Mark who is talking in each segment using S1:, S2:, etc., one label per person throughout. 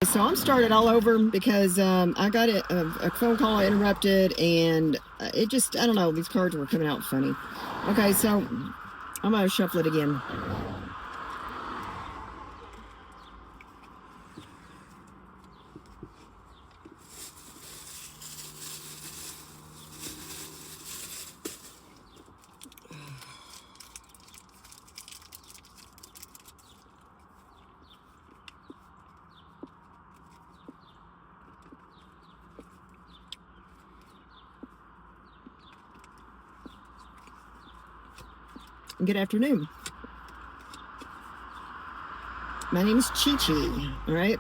S1: So I'm started all over because I got a phone call interrupted, and it just, I don't know, these cards were coming out funny. Okay, so I'm going to shuffle it again. Good afternoon. My name is Chi Chi. All right,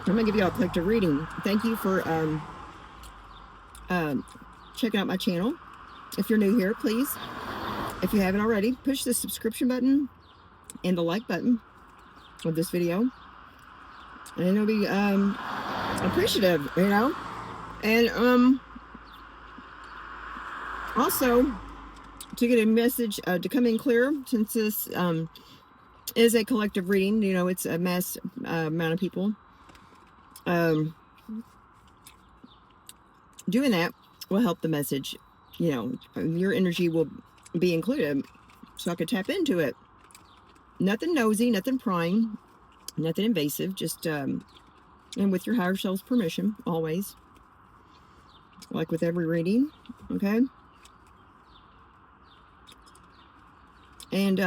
S1: I'm gonna give you all a collective reading. Thank you for checking out my channel. If you're new here, please, if you haven't already, push the subscription button and the like button of this video, and it'll be appreciative, you know. And also, to get a message to come in clear, since this is a collective reading, you know, it's a mass amount of people. Doing that will help the message, you know, your energy will be included, so I could tap into it. Nothing nosy, nothing prying, nothing invasive, just and with your higher self's permission, always, like with every reading. Okay. And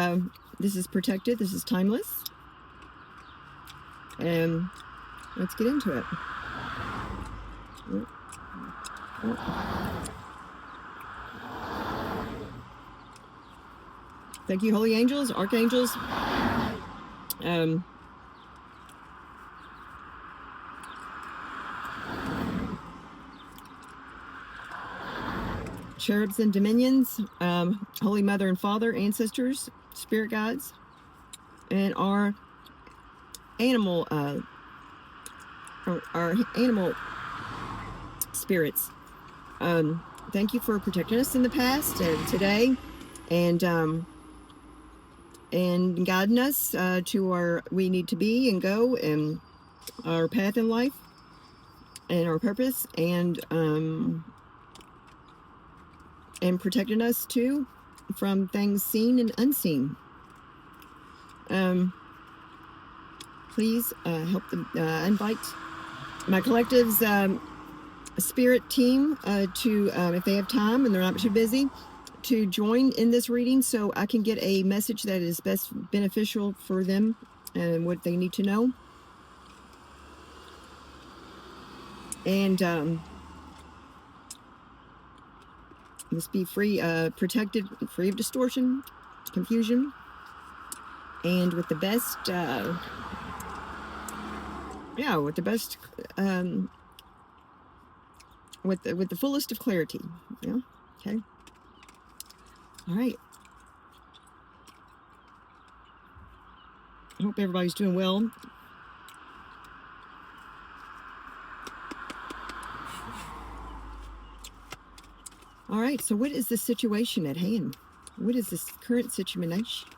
S1: this is protected, this is timeless, and let's get into it. Thank you, holy angels, archangels, cherubs and dominions, Holy Mother and Father, ancestors, spirit guides, and our animal spirits. Thank you for protecting us in the past and today, and guiding us to where we need to be and go, and our path in life and our purpose, and protecting us too from things seen and unseen. Please help them invite my collective's spirit team to, if they have time and they're not too busy, to join in this reading, so I can get a message that is best beneficial for them and what they need to know. And must be free, protected, free of distortion, confusion, and with the best, with the best, with the fullest of clarity. Yeah. Okay. All right. I hope everybody's doing well. All right, so what is the situation at hand? What is this current situation?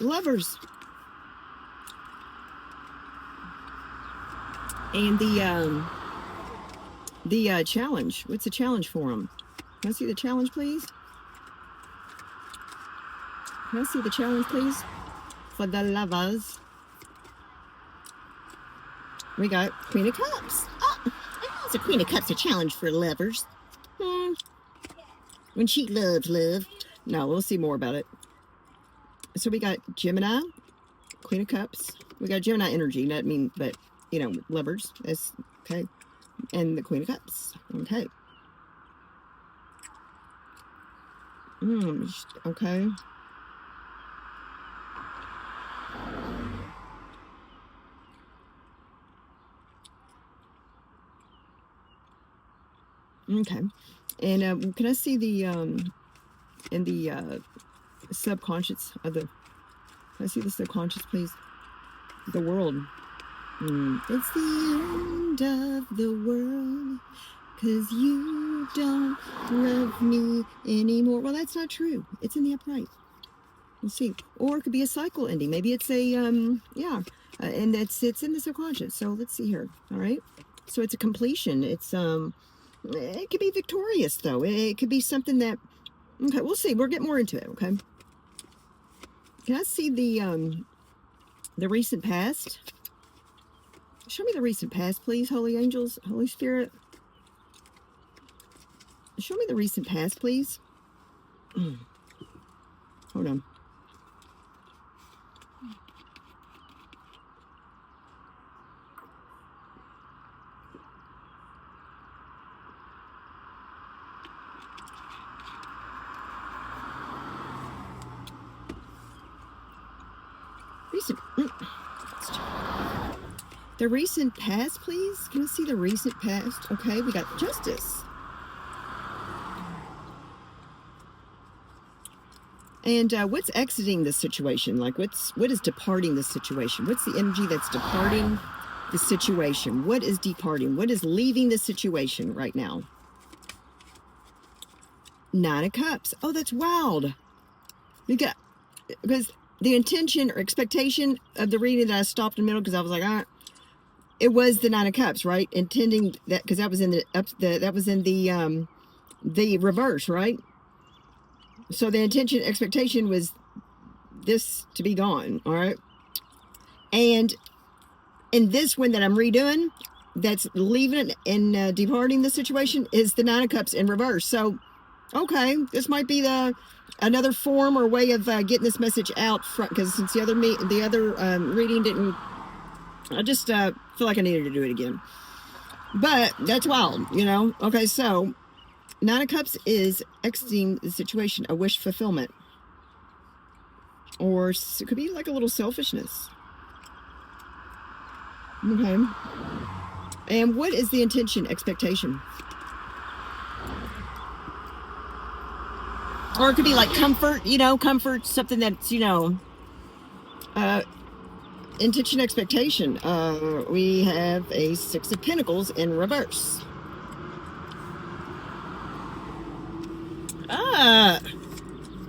S1: Lovers. And the challenge. What's the challenge for them? Can I see the challenge, please? Can I see the challenge, please? For the lovers. We got Queen of Cups. Oh, it's a Queen of Cups, a challenge for lovers. When she loves love. No, we'll see more about it. So we got Gemini, Queen of Cups. We got Gemini energy. That mean, but you know, lovers. That's okay. And the Queen of Cups. Okay. Okay. Okay. And can I see the in the subconscious of the? Can I see the subconscious, please? The world. It's the end of the world, 'cause you don't love me anymore. Well, that's not true. It's in the upright. Let's see. Or it could be a cycle ending. Maybe it's a And it's in the subconscious. So let's see here. All right. So it's a completion. It's it could be victorious though. It could be something that, okay, we'll see. We'll get more into it. Okay. Can I see the recent past? Show me the recent past, please, Holy Angels, Holy Spirit. Show me the recent past, please. Hold on. Recent. The recent past, please. Can I see the recent past? Okay, we got justice. And what's exiting the situation? Like, what is departing the situation? What's the energy that's departing the situation? What is departing? What is leaving the situation right now? Nine of Cups. Oh, that's wild. Because the intention or expectation of the reading that I stopped in the middle because I was like, it was the Nine of Cups, right? Intending that because that was in the reverse, right? So the intention, expectation was this to be gone, all right? And in this one that I'm redoing, that's leaving it and departing the situation is the Nine of Cups in reverse. So, okay, this might be another form or way of getting this message out front, because since the other reading didn't, I just feel like I needed to do it again. But that's wild, you know? Okay, so Nine of Cups is exiting the situation, a wish fulfillment. Or it could be like a little selfishness. Okay. And what is the intention, expectation? Or it could be like comfort, you know, comfort, something that's, you know, intention, expectation. We have a Six of Pentacles in reverse.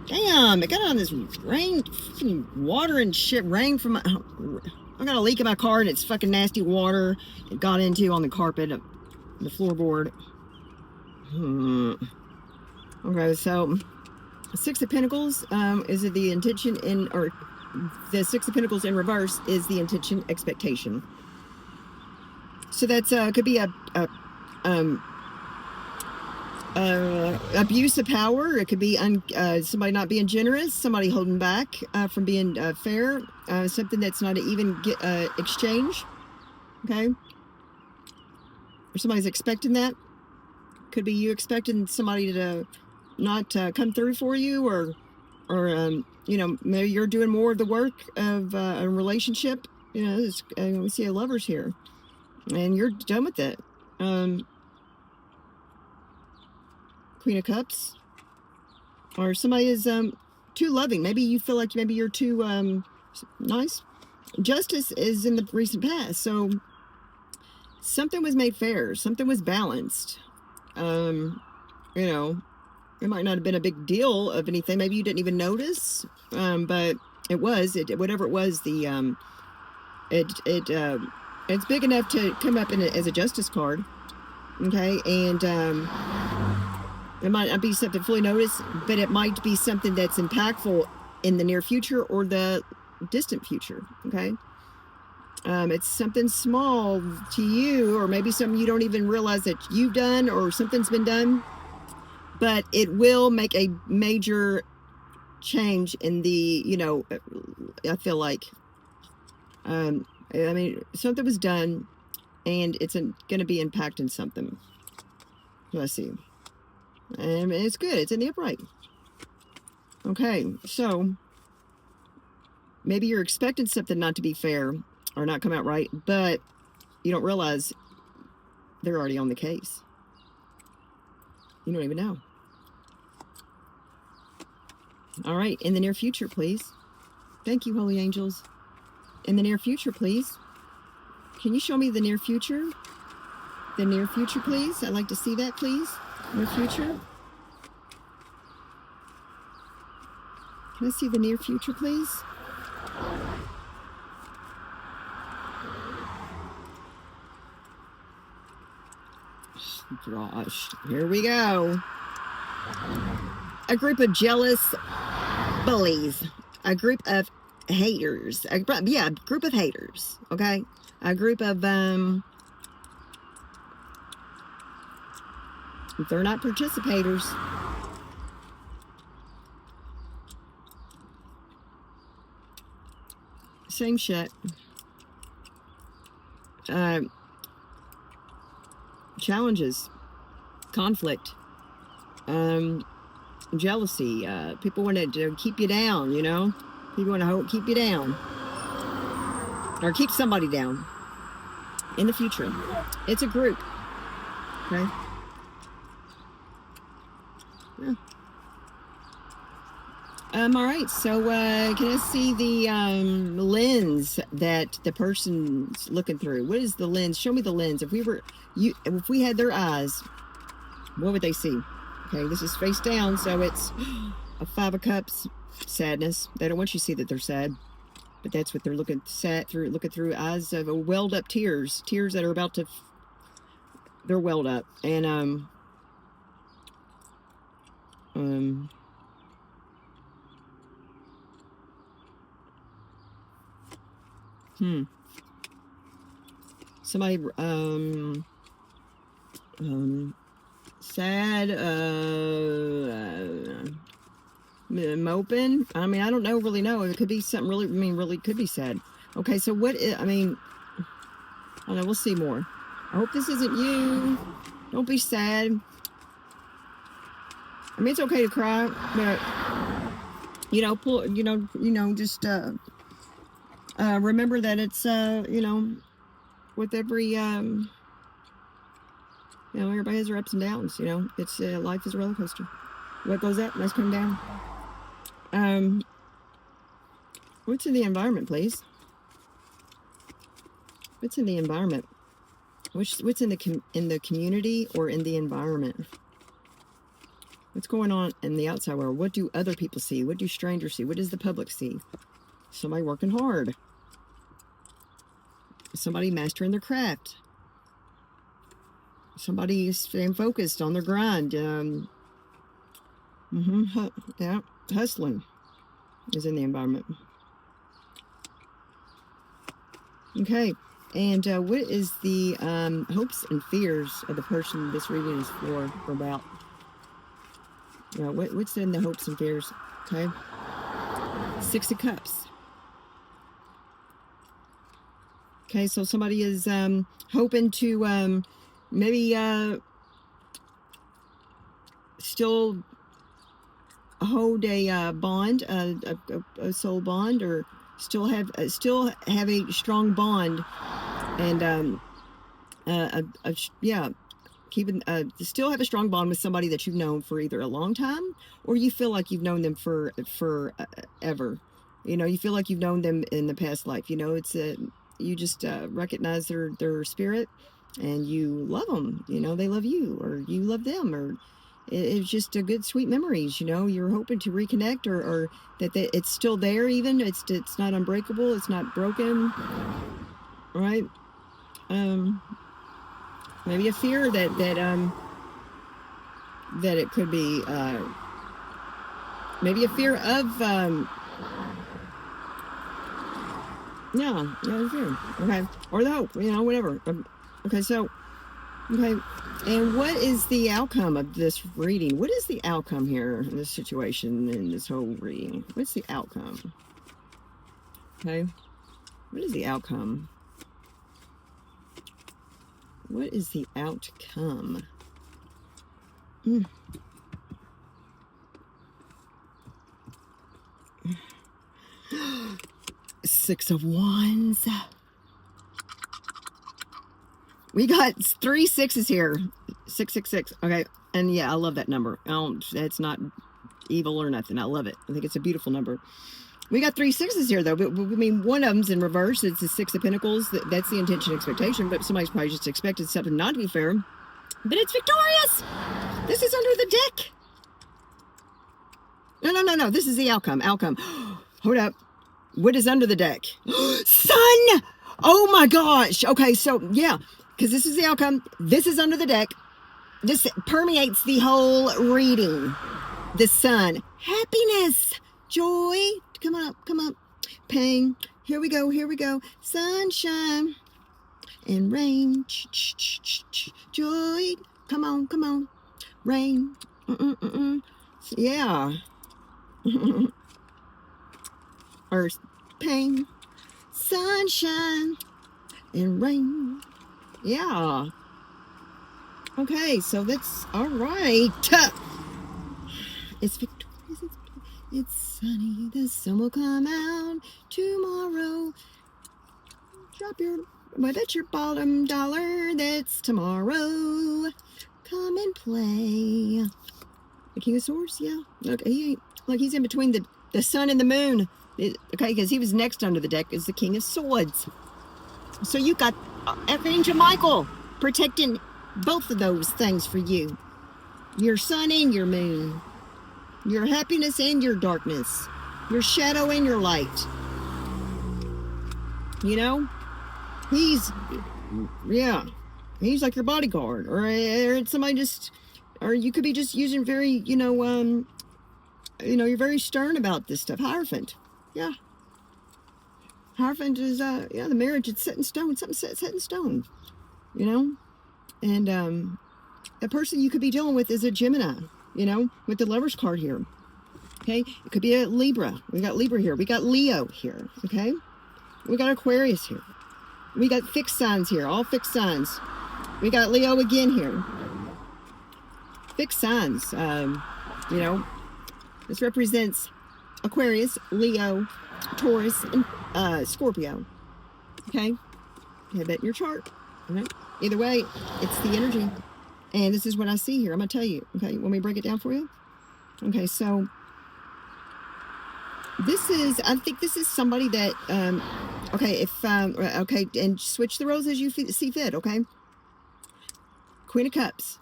S1: Damn, I got on this rain, fucking water and shit, rain from my, I got a leak in my car and it's fucking nasty water. It got into on the carpet, the floorboard. Okay, so Six of Pentacles is the intention in, or the Six of Pentacles in reverse is the intention, expectation. So that's could be abuse of power. It could be somebody not being generous, somebody holding back from being fair, something that's not an even exchange. Okay, or somebody's expecting that. Could be you expecting somebody to not come through for you, or you know, maybe you're doing more of the work of a relationship. You know, we see a lovers here, and you're done with it. Queen of Cups, or somebody is too loving. Maybe you feel like maybe you're too nice. Justice is in the recent past, so something was made fair, something was balanced. You know, it might not have been a big deal of anything. Maybe you didn't even notice, but it was. Whatever it was, it's big enough to come up as a justice card. Okay, and it might not be something fully noticed, but it might be something that's impactful in the near future or the distant future. Okay, it's something small to you, or maybe something you don't even realize that you've done, or something's been done, but it will make a major change in the, you know, I feel like, I mean, something was done and it's going to be impacting something. Let's see. And it's good. It's in the upright. Okay, so maybe you're expecting something not to be fair or not come out right, but you don't realize they're already on the case. You don't even know. All right, in the near future, please. Thank you, Holy Angels. In the near future, please. Can you show me the near future? The near future, please. I'd like to see that, please. Near future. Can I see the near future, please? Gosh, here we go. A group of jealous bullies. A group of haters. A group of haters. Okay? A group of, they're not participators. Same shit. Challenges. Conflict. Jealousy. People want to keep you down, you know? People want to keep you down. Or keep somebody down. In the future. It's a group. Okay? Yeah. All right, so can I see the lens that the person's looking through? What is the lens? Show me the lens. If we had their eyes, what would they see? Okay, this is face down, so it's a 5 of Cups, sadness. They don't want you to see that they're sad, but that's what they're looking through eyes of welled up tears that are about to. They're welled up, and somebody sad, moping. I mean, I don't really know. It could be something really could be sad. Okay, so what is, I don't know, we'll see more. I hope this isn't you. Don't be sad. I mean, it's okay to cry, but just remember that it's with every everybody has their ups and downs. It's life is a roller coaster. What goes up must come down. What's in the environment, please? What's in the environment? What's in the community or in the environment? What's going on in the outside world? What do other people see? What do strangers see? What does the public see? Somebody working hard. Somebody mastering their craft. Somebody staying focused on their grind. Hustling is in the environment. Okay, and what is the hopes and fears of the person this reading is for or about? What's in the hopes and fears? Okay, 6 of Cups. Okay, so somebody is hoping to maybe still hold a bond, a soul bond, or still have a strong bond, and keeping still have a strong bond with somebody that you've known for either a long time or you feel like you've known them for ever. You feel like you've known them in the past life. It's you just recognize their spirit and you love them. They love you or you love them, or it's just a good sweet memories. You're hoping to reconnect or that it's still there, even it's not unbreakable, it's not broken, right? Maybe a fear that it could be maybe a fear of fear. Okay, or the hope, whatever. Okay, so and what is the outcome of this reading? What is the outcome here in this situation, in this whole reading? What's the outcome? Okay, what is the outcome? What is the outcome? 6 of Wands. We got 3 6s here. 666. Okay. And yeah, I love that number. That's not evil or nothing. I love it. I think it's a beautiful number. We got 3 6s here, though. But one of them's in reverse. It's the 6 of Pentacles. That's the intention, expectation. But somebody's probably just expected something not to be fair. But it's victorious. This is under the deck. No. This is the outcome. Hold up. What is under the deck? Sun! Oh my gosh. Okay, so yeah, because this is the outcome. This is under the deck. This permeates the whole reading. The sun, happiness, joy, come up, pain, here we go, sunshine and rain, joy, come on, rain, yeah, earth, pain, sunshine and rain, yeah. Okay, so that's all right. It's victorious. It's sunny. The sun will come out tomorrow. Bet your bottom dollar that's tomorrow. Come and play. The King of Swords, yeah. Look, he's in between the sun and the moon. Okay, because he was next under the deck is the King of Swords. So you got Archangel Michael protecting both of those things for you. Your sun and your moon. Your happiness and your darkness. Your shadow and your light. You know? He's like your bodyguard. Or somebody just... Or you could be just using very, you're very stern about this stuff. Hierophant. Yeah. Hierophant is, the marriage, it's set in stone. Something set in stone. And the person you could be dealing with is a Gemini, with the Lover's card here. Okay? It could be a Libra. We got Libra here. We got Leo here. Okay? We got Aquarius here. We got fixed signs here. All fixed signs. We got Leo again here. Fixed signs. This represents Aquarius, Leo, Taurus, and Scorpio. Okay? You have that in your chart. Okay? Either way, it's the energy. And this is what I see here. I'm going to tell you. Okay? Want me to break it down for you? Okay, so I think this is somebody that, and switch the roles as you see fit, okay? Queen of Cups.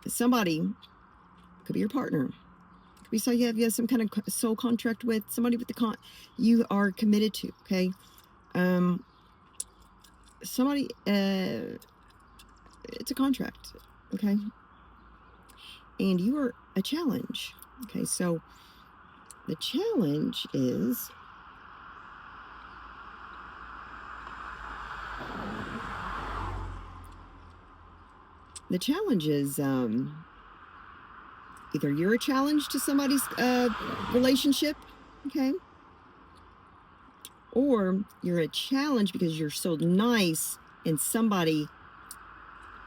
S1: Somebody, could be your partner. Could be somebody you have some kind of soul contract with, somebody with you are committed to, okay? Somebody, it's a contract, okay? And you are a challenge, okay? So the challenge is either you're a challenge to somebody's relationship, okay? Or you're a challenge because you're so nice and somebody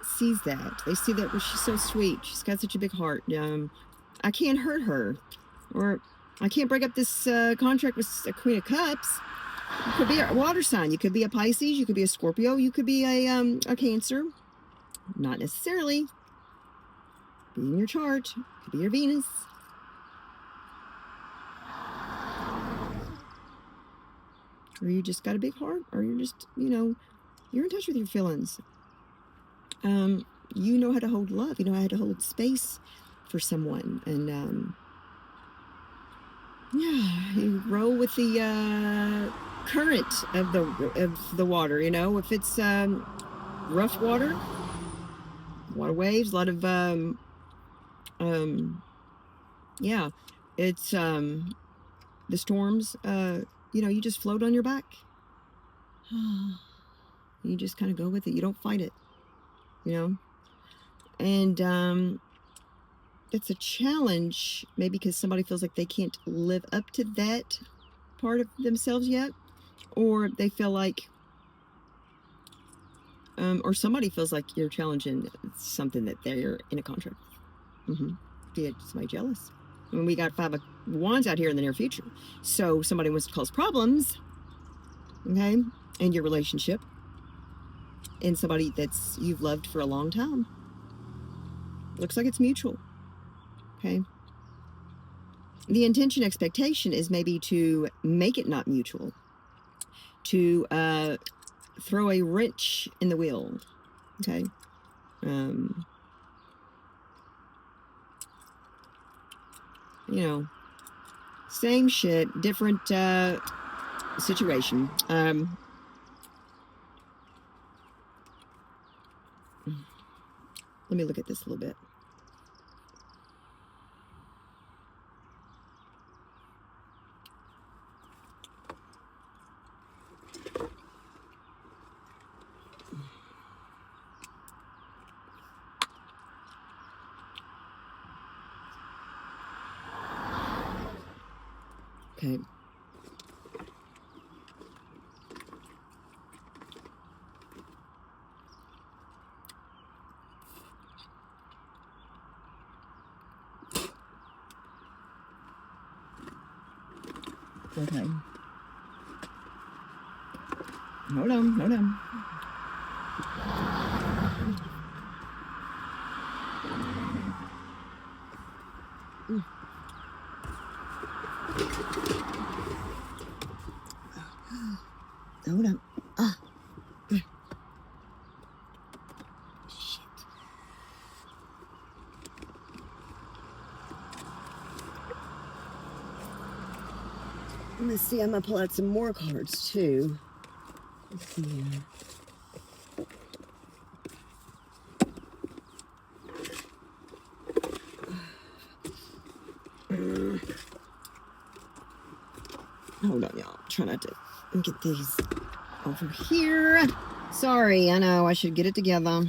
S1: sees that. They see that, well, she's so sweet. She's got such a big heart. I can't hurt her. Or I can't break up this contract with a Queen of Cups. You could be a water sign. You could be a Pisces. You could be a Scorpio. You could be a Cancer. Not necessarily. Be in your chart. Could be your Venus. Or you just got a big heart. Or you're just, you're in touch with your feelings. You know how to hold love. You know how to hold space for someone. And, you roll with the current of the water, if it's rough water, a lot of waves, a lot of it's the storms, you just float on your back. You just kind of go with it. You don't fight it, and it's a challenge, maybe because somebody feels like they can't live up to that part of themselves yet, or they feel like, or somebody feels like you're challenging something that they're in a contract with. Yeah, somebody jealous. I mean, we got 5 of Wands out here in the near future, so somebody wants to cause problems, okay, in your relationship, and somebody that's you've loved for a long time. Looks like it's mutual. Okay. The intention expectation is maybe to make it not mutual, to throw a wrench in the wheel. Okay. Same shit, different situation. Let me look at this a little bit. Okay. Okay. Hold on, hold on. Hold on. Ah. Shit. Let's see, I'm gonna pull out some more cards too. Let's see here. Hold on, y'all. Try not to get these over here. Sorry, I know I should get it together.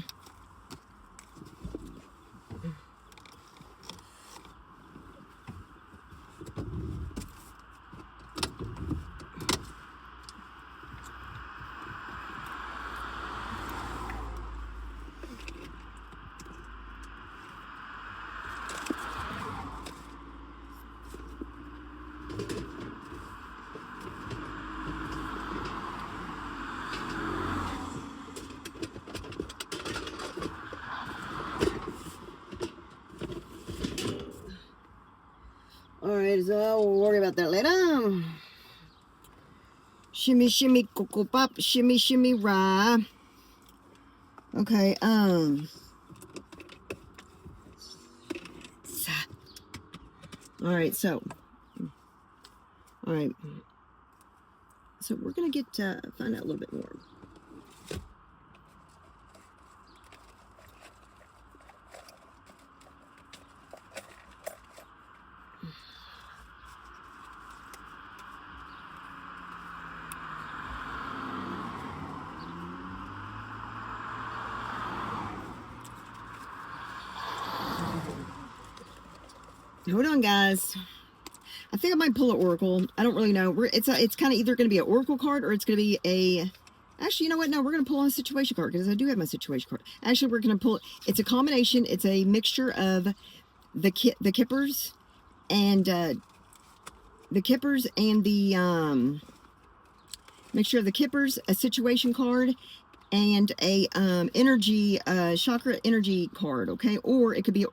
S1: Alright, so we'll worry about that later. Shimmy, shimmy, cocoa pop, shimmy, shimmy, rah. Okay, alright, so alright. So we're gonna get find out a little bit more. Hold on, guys. I think I might pull an oracle. I don't really know. It's kind of either going to be an oracle card or it's going to be a... Actually, you know what? No, we're going to pull on a situation card because I do have my situation card. Actually, we're going to pull... It's a combination. It's a mixture of the kippers and the mixture of the kippers, a situation card, and a energy chakra energy card. Okay, or it could be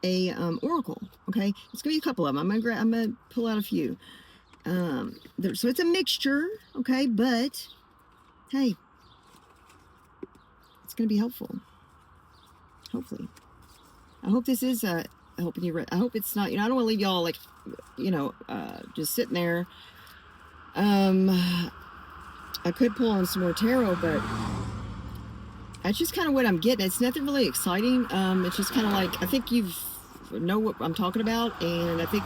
S1: a oracle. Okay, it's gonna be a couple of them. I'm gonna pull out a few. So it's a mixture. Okay, but hey, it's gonna be helpful. Hopefully, I hope this is helping you. I hope it's not. You know, I don't want to leave y'all like, you know, just sitting there. I could pull on some more tarot, but that's just kind of what I'm getting. It's nothing really exciting. It's just kind of like, I think you know what I'm talking about, and I think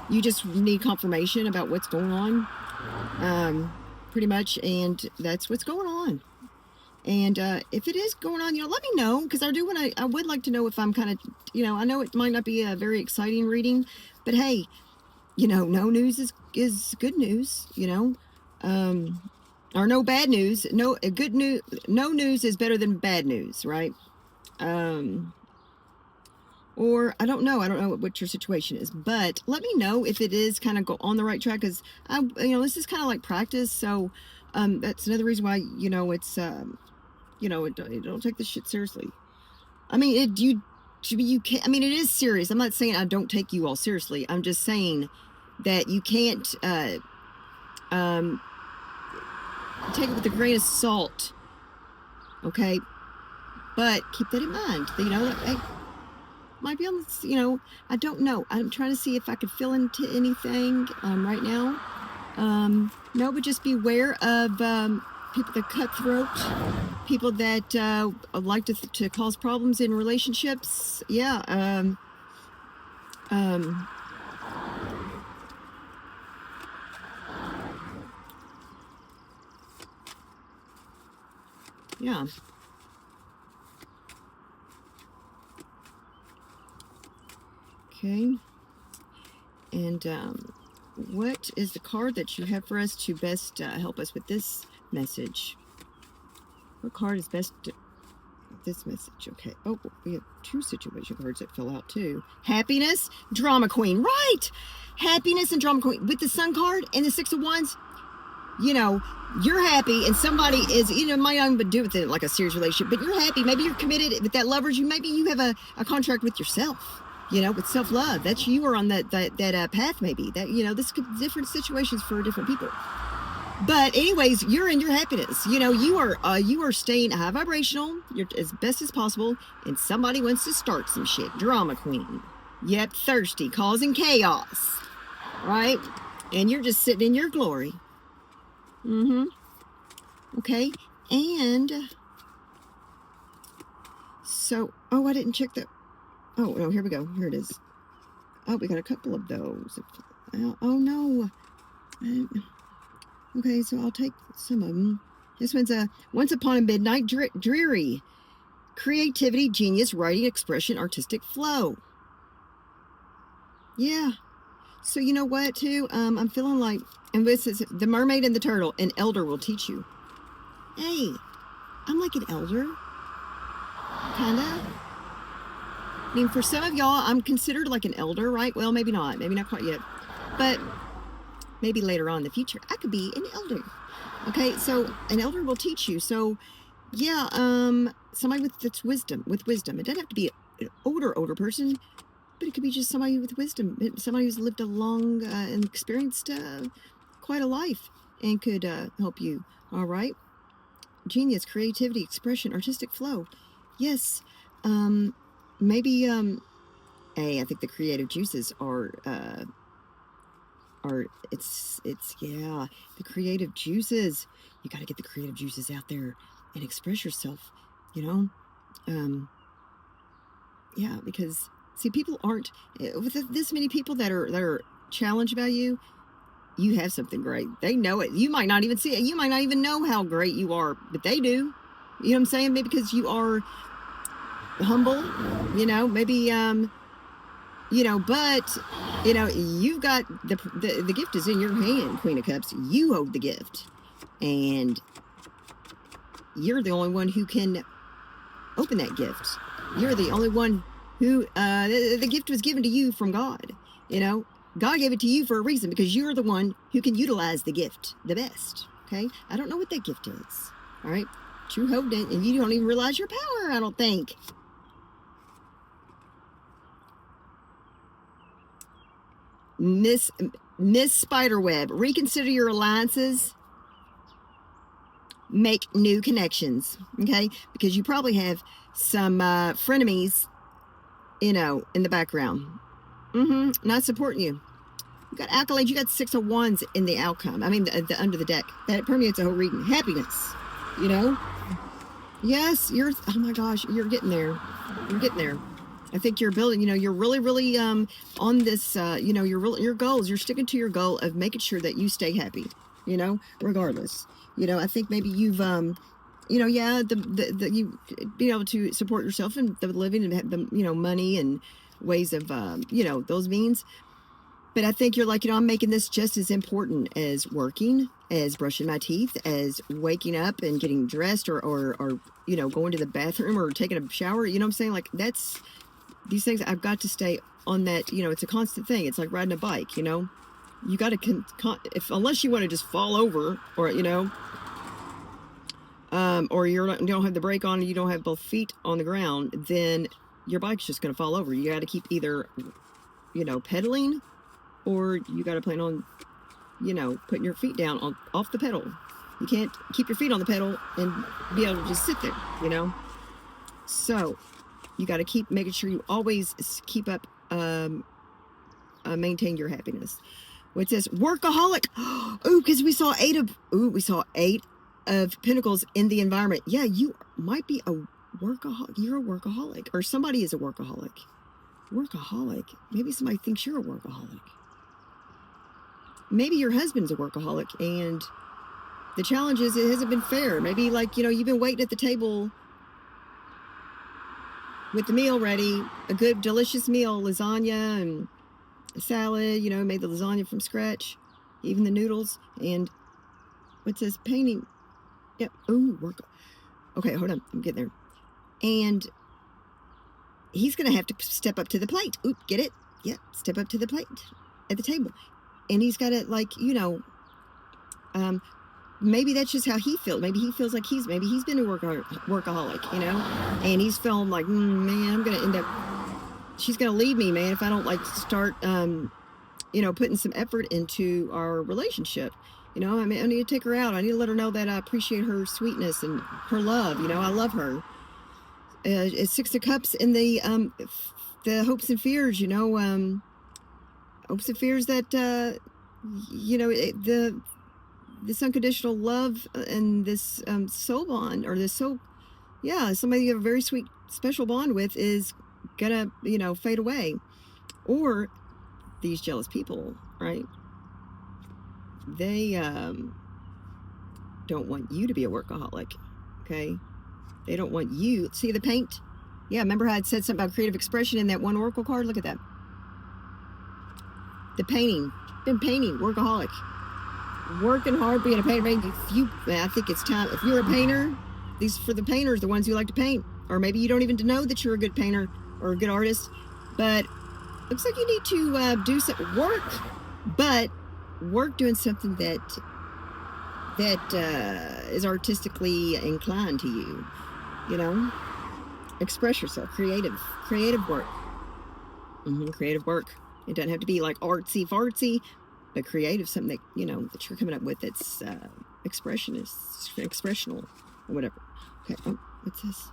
S1: you just need confirmation about what's going on, pretty much, and that's what's going on. And if it is going on, you know, let me know, because I would like to know if I'm kind of, you know, I know it might not be a very exciting reading, but hey, you know, no news is good news, you know, or no bad news. No news is better than bad news, right? Or I don't know what your situation is, but let me know if it is kind of on the right track, because you know, this is kind of like practice. So that's another reason why, you know, it's you know, don't take this shit seriously. I mean, you can't. I mean, it is serious. I'm not saying I don't take you all seriously. I'm just saying that you can't take it with a grain of salt, okay? But keep that in mind. You know, I might be on this, you know, I don't know. I'm trying to see if I could fill into anything right now. No, but just be aware of people that cutthroat, people that like to cause problems in relationships. Yeah. Yeah. Okay. And what is the card that you have for us to best help us with this message? What card is best this message? Okay. Oh, we have 2 situation cards that fell out too. Happiness, drama queen. Right. Happiness and drama queen. With the Sun card and the 6 of Wands, you know, you're happy and somebody is, you know, might not even do with it like a serious relationship, but you're happy. Maybe you're committed with that lovers. Maybe you have a contract with yourself. You know, with self-love. That's you are on that path. Maybe that, you know, this could be different situations for different people. But anyways, you're in your happiness. You know, you are staying high vibrational. You're as best as possible. And somebody wants to start some shit. Drama queen. Yep, thirsty, causing chaos. Right? And you're just sitting in your glory. Okay. And so, oh, I didn't check that. Oh, no, here we go. Here it is. Oh, we got a couple of those. Oh, no. Okay, so I'll take some of them. This one's Once Upon a Midnight Dreary. Creativity, genius, writing, expression, artistic flow. Yeah. So you know what, too? I'm feeling like, and this is The Mermaid and the Turtle. An elder will teach you. Hey, I'm like an elder. Kinda. I mean, for some of y'all, I'm considered like an elder, right? Well, maybe not quite yet, but maybe later on in the future, I could be an elder. Okay, so an elder will teach you. So, yeah, somebody with wisdom. It doesn't have to be an older person, but it could be just somebody with wisdom, somebody who's lived a long and experienced quite a life, and could help you. All right, genius, creativity, expression, artistic flow. Yes. Maybe, hey, I think the creative juices are, yeah, the creative juices. You got to get the creative juices out there and express yourself, you know? Yeah, because, see, people aren't, with this many people that are challenged by you, you have something great. They know it. You might not even see it. You might not even know how great you are, but they do. You know what I'm saying? Maybe because you are humble, you know, maybe you know, but you know, you've got the gift is in your hand, Queen of Cups. You hold the gift, and you're the only one who can open that gift. You're the only one who the gift was given to you from God. You know, God gave it to you for a reason, because you're the one who can utilize the gift the best. Okay, I don't know what that gift is. All right, but you hold it, and you don't even realize your power, I don't think. Miss Spiderweb, reconsider your alliances, make new connections, okay? Because you probably have some frenemies, you know, in the background. Not supporting you. You got accolades. You got 6 of Wands in the outcome. I mean, the under the deck. That permeates the whole reading. Happiness, you know? Yes, oh my gosh, you're getting there. You're getting there. I think you're building, you know, you're really on this, you know, your goals. You're sticking to your goal of making sure that you stay happy, you know, regardless. You know, I think maybe you've, you know, yeah, you being able to support yourself and the living and have the, you know, money and ways of, you know, those means. But I think you're like, you know, I'm making this just as important as working, as brushing my teeth, as waking up and getting dressed, or you know, going to the bathroom or taking a shower. You know what I'm saying? Like, that's these things. I've got to stay on that. You know, it's a constant thing. It's like riding a bike. You know, you got to unless you want to just fall over, or you know, or you don't have the brake on and you don't have both feet on the ground, then your bike's just going to fall over. You got to keep either, you know, pedaling, or you got to plan on, you know, putting your feet down off the pedal. You can't keep your feet on the pedal and be able to just sit there, you know. So you got to keep making sure you always keep up, maintain your happiness. What's this? Workaholic. Oh, because we saw 8 of Pentacles in the environment. Yeah, you might be a workaholic. You're a workaholic, or somebody is a workaholic. Workaholic. Maybe somebody thinks you're a workaholic. Maybe your husband's a workaholic, and the challenge is it hasn't been fair. Maybe, like, you know, you've been waiting at the table with the meal ready, a good, delicious meal, lasagna and a salad, you know, made the lasagna from scratch, even the noodles, and what's this painting? Yep. Oh, work. Okay, hold on. I'm getting there. And he's going to have to step up to the plate. Oop, get it? Yep, step up to the plate at the table. And he's got to, like, you know, maybe that's just how he feels. Maybe he feels like maybe he's been a workaholic, you know, and he's feeling like, man, I'm going to end up, she's going to leave me, man, if I don't, like, start, you know, putting some effort into our relationship. You know, I mean, I need to take her out. I need to let her know that I appreciate her sweetness and her love. You know, I love her. It's Six of Cups in the hopes and fears, you know, hopes and fears that, you know, this unconditional love and this soul bond, or this soul, yeah, somebody you have a very sweet, special bond with is gonna, you know, fade away. Or these jealous people, right? They don't want you to be a workaholic, okay? They don't want you. See the paint? Yeah, remember how I'd said something about creative expression in that one oracle card? Look at that. The painting. Been painting, workaholic. Working hard, being a painter. I think it's time. If you're a painter, these for the painters, the ones who like to paint. Or maybe you don't even know that you're a good painter or a good artist. But looks like you need to do some work. But work doing something that is artistically inclined to you. You know, express yourself. Creative work. Creative work. It doesn't have to be like artsy fartsy, but creative, something that, you know, that you're coming up with that's expressional, or whatever. Okay, oh, what's this?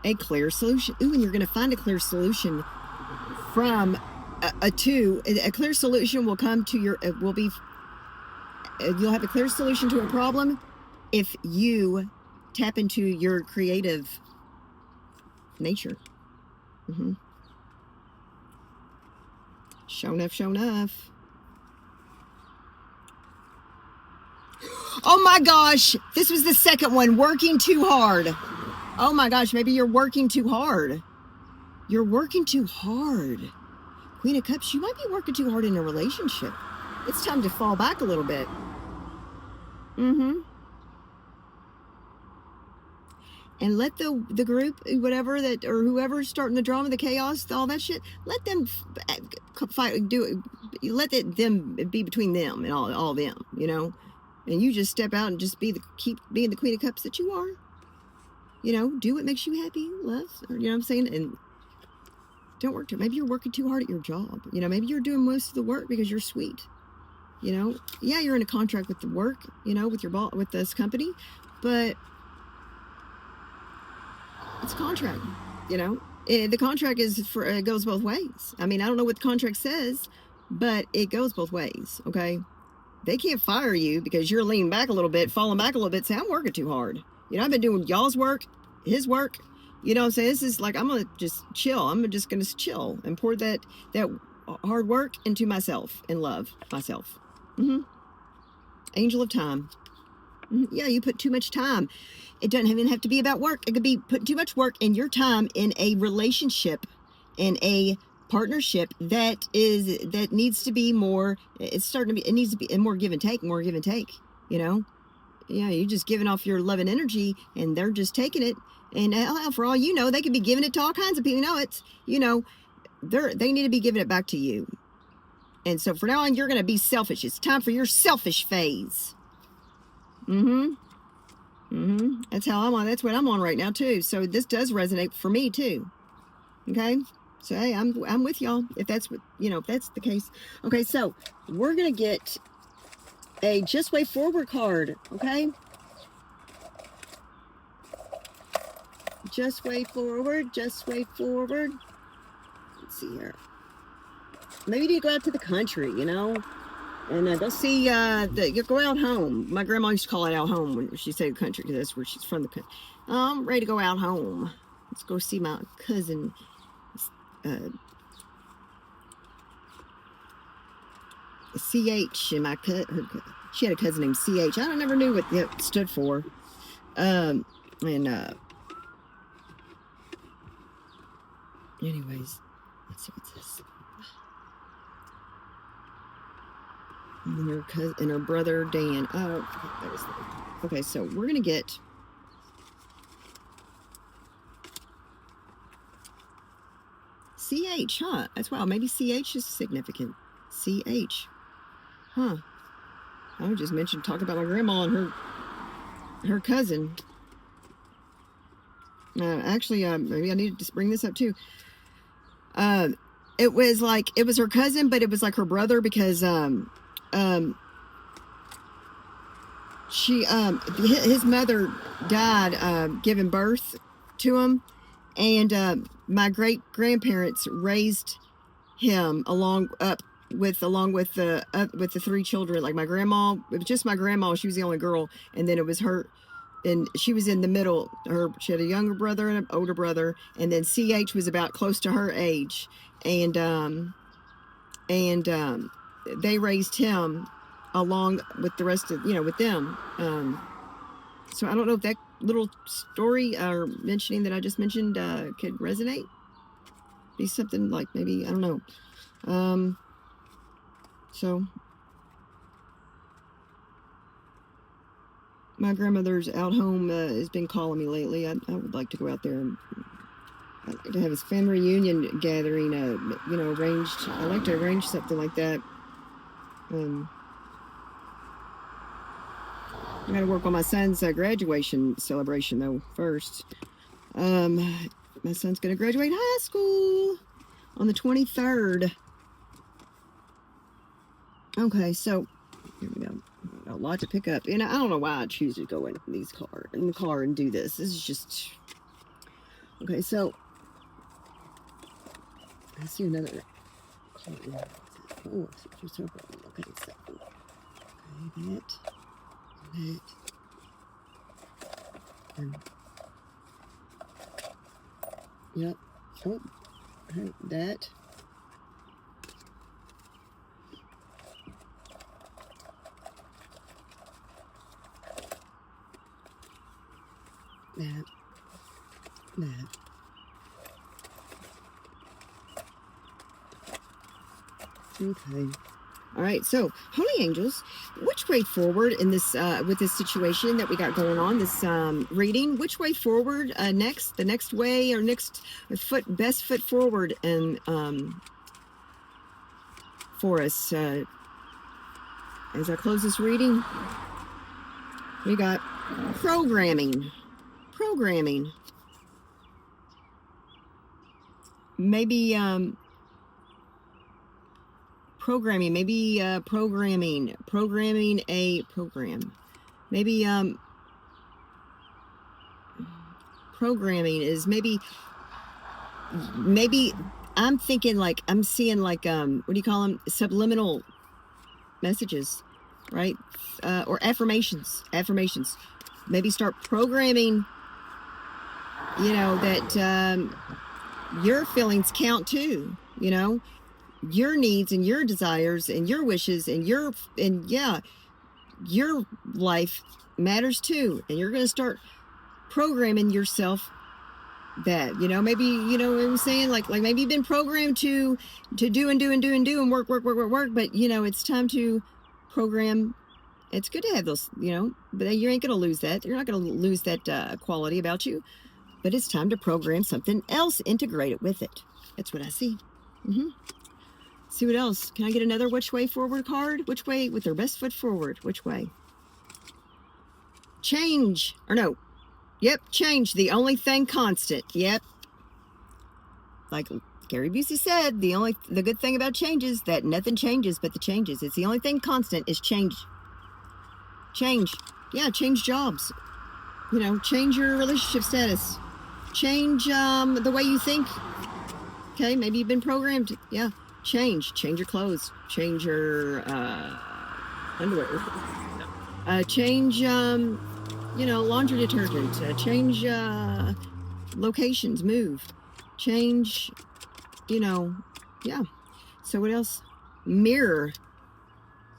S1: A clear solution. Ooh, and you're going to find a clear solution from a clear solution will come to your, you'll have a clear solution to a problem if you tap into your creative nature. Show enough. Oh my gosh, this was the second one, working too hard. Oh my gosh, maybe you're working too hard. You're working too hard. Queen of Cups, you might be working too hard in a relationship. It's time to fall back a little bit. And let the group, whatever that, or whoever's starting the drama, the chaos, all that shit, let them fight, let them be between them and all them, you know. And you just step out and just keep being the Queen of Cups that you are. You know, do what makes you happy, love, or, you know what I'm saying? And don't work too. Maybe you're working too hard at your job. You know, maybe you're doing most of the work because you're sweet. You know, yeah, you're in a contract with the work, you know, with your boss, with this company, but it's a contract, you know. The contract is for, it goes both ways. I mean, I don't know what the contract says, but it goes both ways, okay? They can't fire you because you're leaning back a little bit, falling back a little bit, say, I'm working too hard. You know, I've been doing y'all's work, his work. You know what I'm saying? This is like, I'm going to just chill. I'm just going to chill and pour that hard work into myself and love myself. Angel of time. Yeah, you put too much time. It doesn't even have to be about work. It could be putting too much work in your time in a relationship, in a partnership that needs to be more, it needs to be more give and take, you know? Yeah, you're just giving off your love and energy and they're just taking it. And hell, for all you know, they could be giving it to all kinds of people. You know, it's, you know, they need to be giving it back to you. And so from now on, you're going to be selfish. It's time for your selfish phase. That's how I'm on. That's what I'm on right now too. So this does resonate for me too. Okay. So hey, I'm with y'all. If that's what, you know, if that's the case. Okay. So we're going to get a Just Way Forward card. Okay. Just way forward. Just way forward. Let's see here. Maybe you need to go out to the country, you know. And go see, you go out home. My grandma used to call it out home when she said country, because that's where she's from, the country. I'm ready to go out home. Let's go see my cousin. CH, and she had a cousin named CH. I never knew what it stood for. Anyways, let's see what's this. And her cousin and her brother Dan. Oh, that was okay. So we're gonna get. CH, huh? That's wow. Maybe CH is significant. CH, huh? I was just talk about my grandma and her cousin. Actually, maybe I needed to bring this up too. It was her cousin, but it was like her brother, because his mother died giving birth to him, and my great grandparents raised him along with the three children. Like my grandma, it was just my grandma. She was the only girl, and then it was her, and she was in the middle. She had a younger brother and an older brother, and then CH was about close to her age, and they raised him along with the rest of, with them. So I don't know if that little story or mentioning that I just mentioned could resonate. Be something like, maybe, I don't know. So my grandmother's out home has been calling me lately. I would like to go out there, and I'd like to have his family reunion gathering, arranged. I'd like to arrange something like that. I got to work on my son's graduation celebration though first. My son's gonna graduate high school on the 23rd. Okay, so here we go. A lot to pick up, and I don't know why I choose to go in the car and do this. This is just okay. So I see another car. Oh, okay, so that. Yep. Oh, that. That. Okay. All right, so holy angels, which way forward in this with this situation that we got going on, this reading? Which way forward next? The next way, or best foot forward, and for us as I close this reading, we got programming. Maybe programming, maybe programming a program. Maybe programming is maybe I'm thinking, like, I'm seeing, like, what do you call them? Subliminal messages, right? Or affirmations. Maybe start programming, that your feelings count too, your needs and your desires and your wishes and your life matters too. And you're going to start programming yourself that, maybe, what I'm saying? Like maybe you've been programmed to do and work. But, it's time to program. It's good to have those, but you ain't going to lose that. You're not going to lose that quality about you. But it's time to program something else, integrate it with it. That's what I see. See what else? Can I get another which way forward card? Which way with their best foot forward? Which way? Change. Or no. Yep, change. The only thing constant. Yep. Like Gary Busey said, the good thing about change is that nothing changes but the changes. It's the only thing constant is change. Change. Yeah, change jobs. Change your relationship status. Change the way you think. Okay, maybe you've been programmed. Yeah. Change your clothes, change your underwear. Change, laundry detergent. Change locations, move. Change, yeah. So what else? Mirror.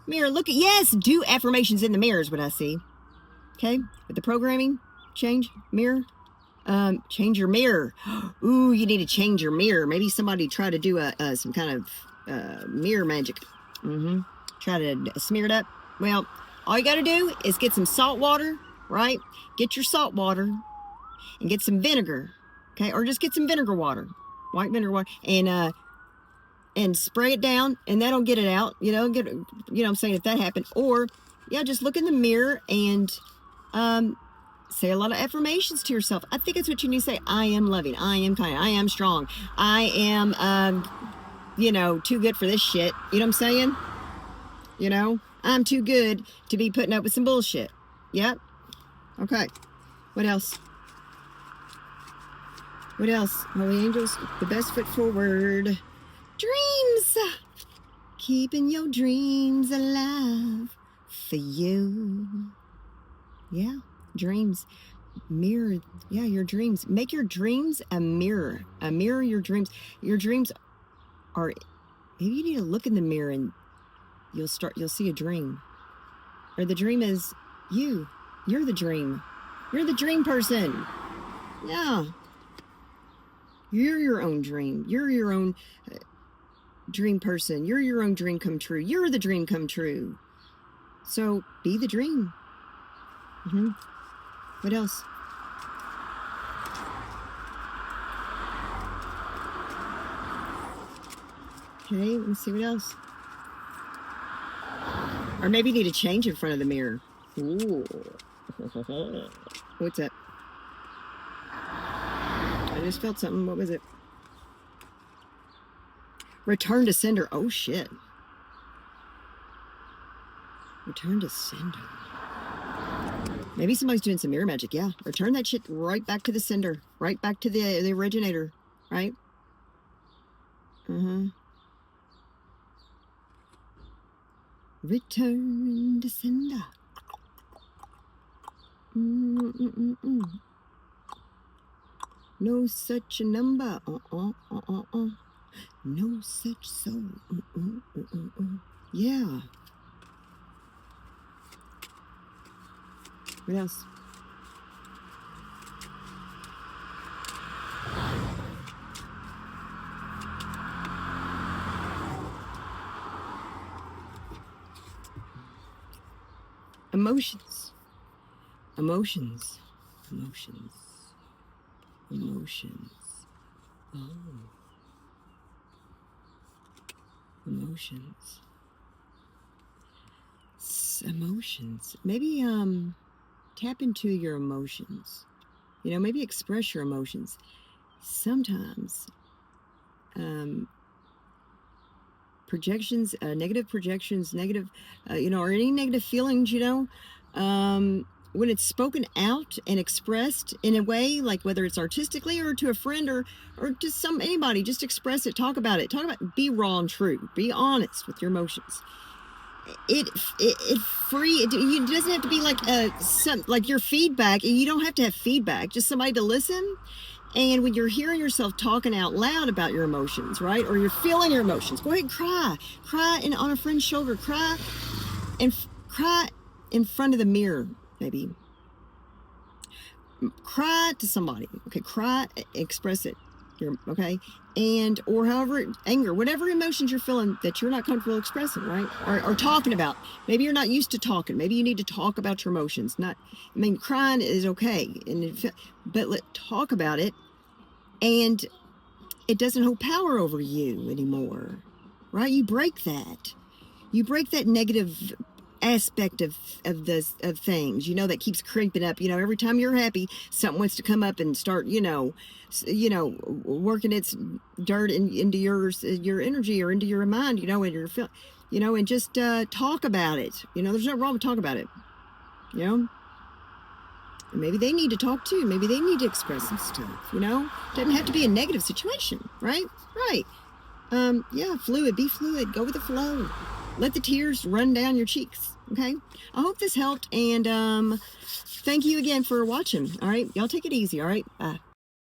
S1: Mirror, look at, yes, do affirmations in the mirror is what I see. Okay, with the programming, change, mirror. Change your mirror. Ooh, you need to change your mirror. Maybe somebody try to do some kind of mirror magic. Try to smear it up. Well, all you got to do is get some salt water, right? Get your salt water and get some vinegar, okay? Or just get some vinegar water, white vinegar water, and spray it down, and that'll get it out. I'm saying, if that happened. Or, yeah, just look in the mirror and say a lot of affirmations to yourself. I think it's what you need to say. I am loving. I am kind. I am strong. I am, too good for this shit. You know what I'm saying? I'm too good to be putting up with some bullshit. Yep. Okay. What else? What else? Holy angels, the best foot forward. Dreams. Keeping your dreams alive for you. Yeah. Dreams. Mirror. Yeah, your dreams. Make your dreams a mirror. A mirror your dreams. Your dreams are, maybe you need to look in the mirror and you'll see a dream. Or the dream is you. You're the dream. You're the dream person. Yeah. You're your own dream. You're your own dream person. You're your own dream come true. You're the dream come true. So be the dream. What else? Okay, let's see what else. Or maybe you need to change in front of the mirror. Ooh. What's that? I just felt something. What was it? Return to sender. Oh, shit. Return to sender. Maybe somebody's doing some mirror magic. Yeah. Return that shit right back to the sender. Right back to the originator. Right? Return to sender. No such a number. No such soul. Yeah. What else? Emotions. Emotions. Emotions. Emotions. Oh. Emotions. Emotions. Maybe tap into your emotions. Maybe express your emotions. Sometimes projections, negative projections, negative, or any negative feelings, when it's spoken out and expressed in a way, like whether it's artistically or to a friend or to anybody, just express it, talk about it, be raw and true, be honest with your emotions. It doesn't have to be like your feedback. You don't have to have feedback, just somebody to listen. And when you're hearing yourself talking out loud about your emotions, right? Or you're feeling your emotions, go ahead and cry on a friend's shoulder, cry in front of the mirror. Maybe cry to somebody. Okay, cry, express it. Okay, or however, anger, whatever emotions you're feeling that you're not comfortable expressing, right? Or talking about. Maybe you're not used to talking. Maybe you need to talk about your emotions. Crying is okay, but talk about it, and it doesn't hold power over you anymore, right? You break that. You break that negative aspect of things, that keeps creeping up. Every time you're happy, something wants to come up and start, working its dirt into your energy or into your mind, and your feel, and just talk about it. There's nothing wrong with talking about it. And maybe they need to talk too. Maybe they need to express some stuff. Doesn't have to be a negative situation, right? Right. Yeah, fluid. Be fluid. Go with the flow. let the tears run down your cheeks. Okay, I hope this helped, and thank you again for watching. All right, y'all take it easy. All right, bye.